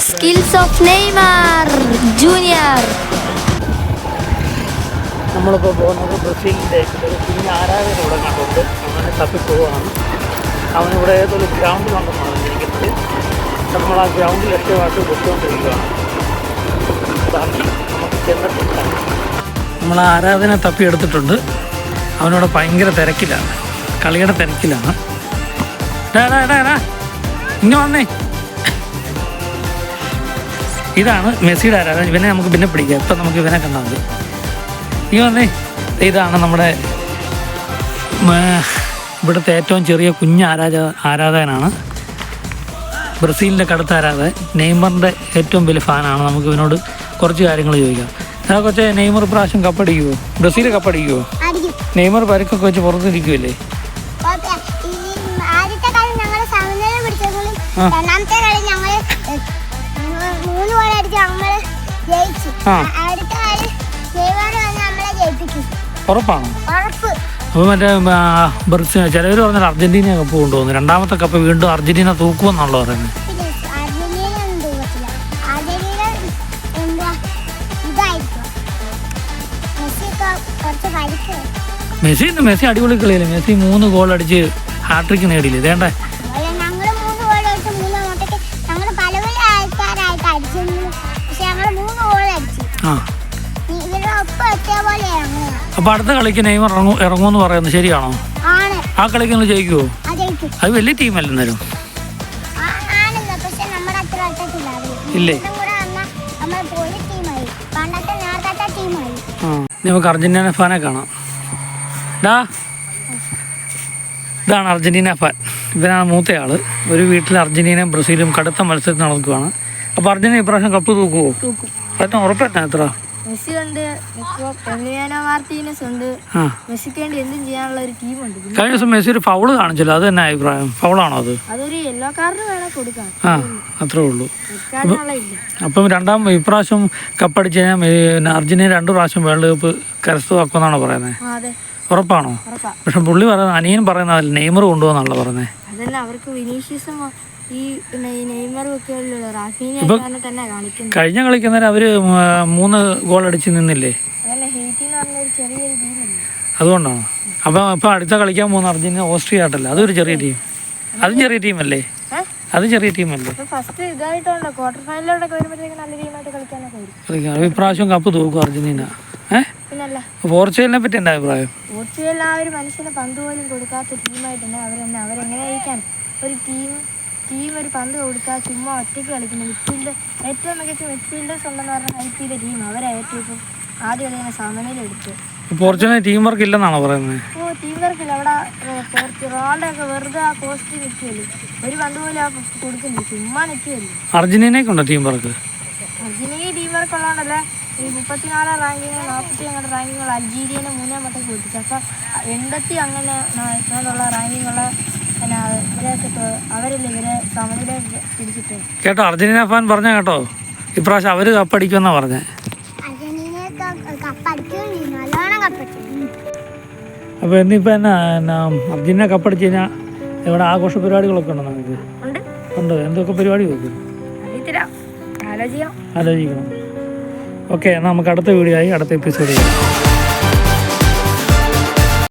skills of Neymar Junior. നമ്മളിപ്പോൾ പോകുന്നത് ബ്രസീലിൻ്റെ ഒരു കുഞ്ഞ് ആരാധന ഇവിടെ കണ്ടുകൊണ്ട് അങ്ങനെ തപ്പിപ്പോവുകയാണ്. അവനിവിടെ ഏതൊരു ഗ്രൗണ്ടിലുണ്ടെന്ന് പറഞ്ഞിരിക്കുന്നത്. നമ്മൾ ആ ഗ്രൗണ്ടിൽ ലക്ഷ്യമായിട്ട് പൊട്ടുകൊണ്ടിരിക്കുകയാണ്. ബാക്കി നമുക്ക് ചെന്നിട്ടില്ല. നമ്മൾ ആരാധന തപ്പിയെടുത്തിട്ടുണ്ട്. അവനോട് ഭയങ്കര തിരക്കിലാണ്, കളിയുടെ തിരക്കിലാണ്. ഇങ്ങനെ വന്നേ. ഇതാണ് മെസ്സിയുടെ ആരാധന. ഇവനെ നമുക്ക് പിന്നെ പിടിക്കാം. ഇപ്പം നമുക്ക് ഇവനെ കണ്ടാൽ മതി. ഈ വന്നേ. ഇതാണ് നമ്മുടെ ഇവിടുത്തെ ഏറ്റവും ചെറിയ കുഞ്ഞ് ആരാധകനാണ്. ബ്രസീലിൻ്റെ കടുത്ത ആരാധകൻ. നെയ്മറിൻ്റെ ഏറ്റവും വലിയ ഫാനാണ്. നമുക്ക് ഇവനോട് കുറച്ച് കാര്യങ്ങൾ ചോദിക്കാം. കൊച്ചേ, നെയ്മർ പ്രാവശ്യം കപ്പടിക്കുമോ? ബ്രസീൽ കപ്പടിക്കുമോ? നെയ്മർ പരിക്കൊക്കെ വെച്ച് പുറത്തിരിക്കുമല്ലേ? ഉറപ്പാണോ? അപ്പോൾ മറ്റേ ചിലവർ പറഞ്ഞാൽ അർജന്റീന കപ്പ് കൊണ്ടുപോകുന്നു. രണ്ടാമത്തെ കപ്പ് വീണ്ടും അർജന്റീന തൂക്കുമെന്നാണല്ലോ പറയുന്നത്. മെസ്സി അടിപൊളി കളിയല്ലേ. മെസ്സി 3 ഗോൾ അടിച്ച് ഹാട്രിക്ക് നേടിയില്ലേ? ഇതേണ്ടേ അപ്പൊ അടുത്ത കളിക്ക് നെയ്മർ ഇറങ്ങുമെന്ന് പറയുന്നത് ശരിയാണോ? ആ കളിക്ക് നിങ്ങൾ ജയിക്കുമോ? അത് വലിയ ടീമല്ല എന്നാലും ഇല്ലേ? നമുക്ക് അർജന്റീന ഫാനെ കാണാം. ഇതാണ് അർജന്റീന ഫാൻ. ഇവനാണ് മൂത്തയാള്. ഒരു വീട്ടിൽ അർജന്റീനയും ബ്രസീലും കടുത്ത മത്സരത്തിൽ നടക്കുകയാണ്. അപ്പോൾ അർജന്റീന ഇപ്രാവശ്യം കപ്പ് തൂക്കുമോ? പറ്റും. ഉറപ്പറ്റാ എത്ര? മെസ്സി ഉണ്ട്, എമിലിയാനോ മാർട്ടീനസ് ഉണ്ട്. മെസ്സിക്ക് വേണ്ടി എന്തും ചെയ്യാനുള്ള ഒരു ടീമുണ്ട്. കഴിഞ്ഞ ദിവസം മെസ്സി ഒരു ഫൗള് കാണിച്ചല്ലോ, അത് തന്നെ അഭിപ്രായം? ഫൗളാണോ അത്? അതൊരു യെല്ലോ കാർഡ് വേണം കൊടുക്കാൻ. അത്രേ ഉള്ളൂ. അപ്പം ഇപ്രാവശ്യം കപ്പടിച്ച് കഴിഞ്ഞാൽ അർജന്റീന 2 പ്രാവശ്യം വേൾഡ് കപ്പ് കരസ്ഥമാക്കുമെന്നാണോ പറയുന്നത്? ഉറപ്പാണോ? പക്ഷെ പുള്ളി പറയുന്നത്, അനിയൻ പറയുന്നതല്ല, നെയ്മർ കൊണ്ടുപോകുന്നാണല്ലോ പറയുന്നത്. അതല്ല, അവർക്ക് വിനീഷ്യസും ഈ നെയ്മറും ഒക്കെ തന്നെ കാണിക്കുന്നത്. കഴിഞ്ഞ കളിക്കുന്നേരം അവര് 3 ഗോൾ അടിച്ച് നിന്നില്ലേ? അതുകൊണ്ടാണ്. അപ്പം അടുത്ത കളിക്കാൻ പോകുന്ന അർജന്റീന ഓസ്ട്രിയ ആയിട്ടല്ല, അതൊരു ചെറിയ ടീം. അതും ചെറിയ ടീമല്ലേ? അത് ചെറിയ ടീമല്ലേ? ഇപ്രാവശ്യം കപ്പ് തൂക്കും അർജന്റീന. പോർച്ചുഗലിനെ പറ്റി എന്താ അഭിപ്രായം? പോർച്ചുഗൽ ആ ഒരു മനുഷ്യന് പന്ത് പോലും കൊടുക്കാത്ത ടീമായിട്ടുണ്ട്. അവരെങ്ങനെ ജയിക്കാൻ? ഒരു ടീം ഒരു പന്ത് കൊടുക്കാതെ ചുമ്മാ ഒറ്റയ്ക്ക് കളിക്കുന്നു. മിഡ്ഫീൽഡ് ഏറ്റവും മികച്ച മിഡ്ഫീൽഡേഴ്സ് ഉണ്ടെന്ന് പറഞ്ഞാൽ ഐപിഎൽ ടീം അവരായിട്ട് ഇപ്പം ആദ്യം കളിക്കുന്ന സമനിലെടുത്ത്. പോർച്ചുഗൽ ടീം വർക്ക് ഇല്ലെന്നാണോ പറയുന്നത്? ടീം വർക്ക് ഇല്ല. അവിടെ റൊണാൾഡോ ഒക്കെ വെറുതെ ആ പോസ്റ്റ് നിൽക്കുകയല്ലേ, ഒരു പന്ത് പോലും ആ കൊടുക്കുന്നില്ല, ചുമ്മാ നിൽക്കുകയല്ലേ. അർജന്റീനയ്ക്കുണ്ടോ team work? Argentina team work ഉള്ളതുകൊണ്ടല്ലേ ഈ 34 റാങ്കിങ് 40 അങ്ങോട്ട് റാങ്കിങ്ങുള്ള അൾജീരിയനെ 3-മട്ടേക്ക് കൊടുത്തു. അപ്പം 80 അങ്ങനെയുള്ള റാങ്കിങ്ങുള്ള അവരല്ലേ ഇവരെ സമനിലേക്ക് പിടിച്ചിട്ട്. കേട്ടോ, അർജന്റീന ഫാൻ പറഞ്ഞ കേട്ടോ, ഇപ്രാവശ്യം അവര് കപ്പടിക്കുമെന്നാ പറഞ്ഞേ. അപ്പൊ എന്നിപ്പോ എന്നാ അർജന്റീന കപ്പടിച്ച് കഴിഞ്ഞാൽ ഇവിടെ ആഘോഷ പരിപാടികളൊക്കെ ഉണ്ടോ? നമുക്ക് ഉണ്ട്. എന്തൊക്കെ പരിപാടി വെക്കും? ആലോചിക്കണം. ഓക്കെ, എന്നാൽ നമുക്ക് അടുത്ത വീഡിയോ ആയി അടുത്ത എപ്പിസോഡ് ചെയ്യാം.